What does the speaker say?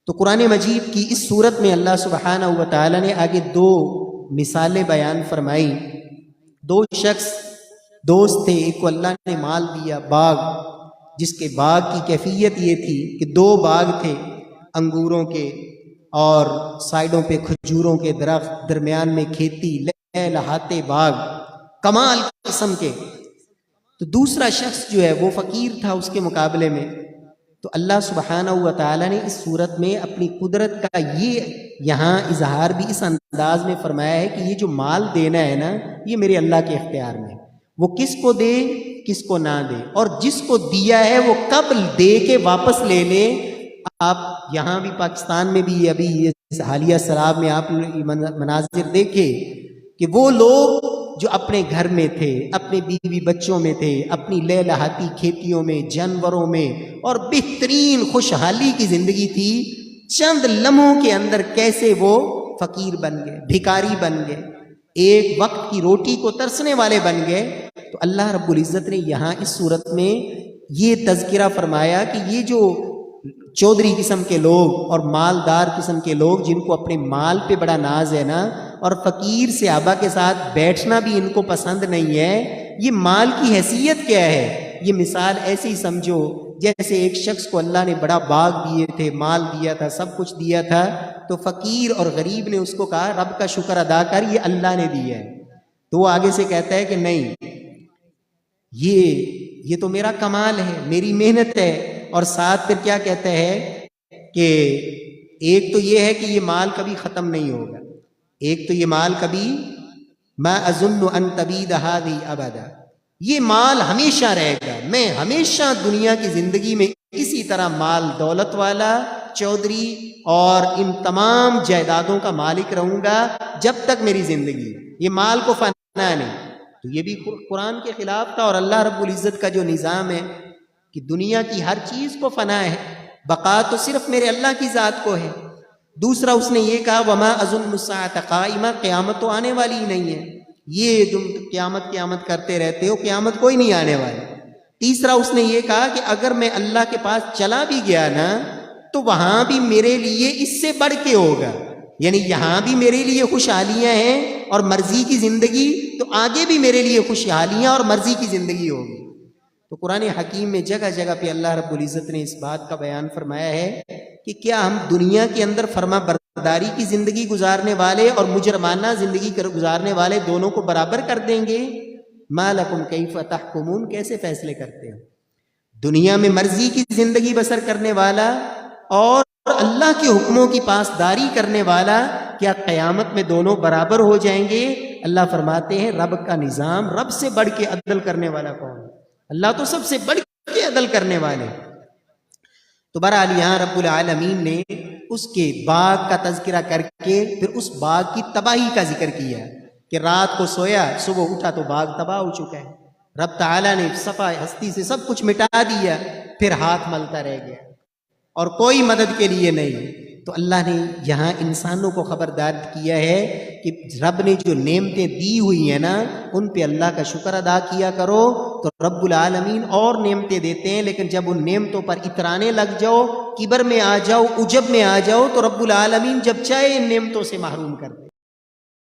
تو قرآن مجید کی اس صورت میں اللہ سبحانہ و تعالیٰ نے آگے دو مثالیں بیان فرمائی. دو شخص دوست تھے، ایک کو اللہ نے مال دیا، باغ، جس کے باغ کی کیفیت یہ تھی کہ دو باغ تھے انگوروں کے اور سائڈوں پہ کھجوروں کے درخت، درمیان میں کھیتی، لہلاتے باغ کمال قسم کے. تو دوسرا شخص جو ہے وہ فقیر تھا اس کے مقابلے میں. تو اللہ سبحانہ و تعالیٰ نے اس صورت میں اپنی قدرت کا یہ یہاں اظہار بھی اس انداز میں فرمایا ہے کہ یہ جو مال دینا ہے نا، یہ میرے اللہ کے اختیار میں، وہ کس کو دے کس کو نہ دے، اور جس کو دیا ہے وہ کب دے کے واپس لے لے. آپ یہاں بھی پاکستان میں بھی ابھی یہ حالیہ سراب میں آپ مناظر دیکھے کہ وہ لوگ جو اپنے گھر میں تھے، اپنے بیوی بچوں میں تھے، اپنی لہلہاتی کھیتیوں میں، جانوروں میں، اور بہترین خوشحالی کی زندگی تھی، چند لمحوں کے اندر کیسے وہ فقیر بن گئے، بھکاری بن گئے، ایک وقت کی روٹی کو ترسنے والے بن گئے. تو اللہ رب العزت نے یہاں اس صورت میں یہ تذکرہ فرمایا کہ یہ جو چودھری قسم کے لوگ اور مالدار قسم کے لوگ جن کو اپنے مال پہ بڑا ناز ہے نا، اور فقیر صحابہ کے ساتھ بیٹھنا بھی ان کو پسند نہیں ہے، یہ مال کی حیثیت کیا ہے؟ یہ مثال ایسے ہی سمجھو جیسے ایک شخص کو اللہ نے بڑا باغ دیے تھے، مال دیا تھا، سب کچھ دیا تھا، تو فقیر اور غریب نے اس کو کہا رب کا شکر ادا کر، یہ اللہ نے دیا ہے. تو وہ آگے سے کہتا ہے کہ نہیں، یہ تو میرا کمال ہے، میری محنت ہے. اور ساتھ پھر کیا کہتا ہے کہ ایک تو یہ ہے کہ یہ مال کبھی ختم نہیں ہوگا، ایک تو یہ مال کبھی ما اظن ان تبید ہذہ ابدا، یہ مال ہمیشہ رہے گا، میں ہمیشہ دنیا کی زندگی میں اسی طرح مال دولت والا چودھری اور ان تمام جائیدادوں کا مالک رہوں گا جب تک میری زندگی، یہ مال کو فنا نہیں. تو یہ بھی قرآن کے خلاف تھا. اور اللہ رب العزت کا جو نظام ہے کہ دنیا کی ہر چیز کو فنا ہے، بقا تو صرف میرے اللہ کی ذات کو ہے. دوسرا اس نے یہ کہا وما اظن الساعۃ قائمہ، قیامت تو آنے والی ہی نہیں ہے، یہ تم قیامت کرتے رہتے ہو، قیامت کوئی نہیں آنے والی. تیسرا اس نے یہ کہا کہ اگر میں اللہ کے پاس چلا بھی گیا نا تو وہاں بھی میرے لیے اس سے بڑھ کے ہوگا، یعنی یہاں بھی میرے لیے خوشحالیاں ہیں اور مرضی کی زندگی، تو آگے بھی میرے لیے خوشحالیاں اور مرضی کی زندگی ہوگی. تو قرآن حکیم میں جگہ جگہ پہ اللہ رب العزت نے اس بات کا بیان فرمایا ہے کہ کیا ہم دنیا کے اندر فرما برداری کی زندگی گزارنے والے اور مجرمانہ زندگی گزارنے والے دونوں کو برابر کر دیں گے؟ ما لکم کیف تحکمون، کیسے فیصلے کرتے ہو؟ دنیا میں مرضی کی زندگی بسر کرنے والا اور اللہ کے حکموں کی پاسداری کرنے والا، کیا قیامت میں دونوں برابر ہو جائیں گے؟ اللہ فرماتے ہیں رب کا نظام، رب سے بڑھ کے عدل کرنے والا کون ہے؟ اللہ تو سب سے بڑھ کے عدل کرنے والے. تو بہرحال یہاں رب العالمین نے اس کے باغ کا تذکرہ کر کے پھر اس باغ کی تباہی کا ذکر کیا کہ رات کو سویا، صبح اٹھا تو باغ تباہ ہو چکا ہے. رب تعالیٰ نے صفحہ ہستی سے سب کچھ مٹا دیا، پھر ہاتھ ملتا رہ گیا اور کوئی مدد کے لیے نہیں. تو اللہ نے یہاں انسانوں کو خبردار کیا ہے کہ رب نے جو نعمتیں دی ہوئی ہیں نا ان پہ اللہ کا شکر ادا کیا کرو. تو رب العالمین اور نعمتیں دیتے ہیں، لیکن جب ان نعمتوں پر اترانے لگ جاؤ، کبر میں آ جاؤ، عجب میں آ جاؤ، تو رب العالمین جب چاہے ان نعمتوں سے محروم کر دے.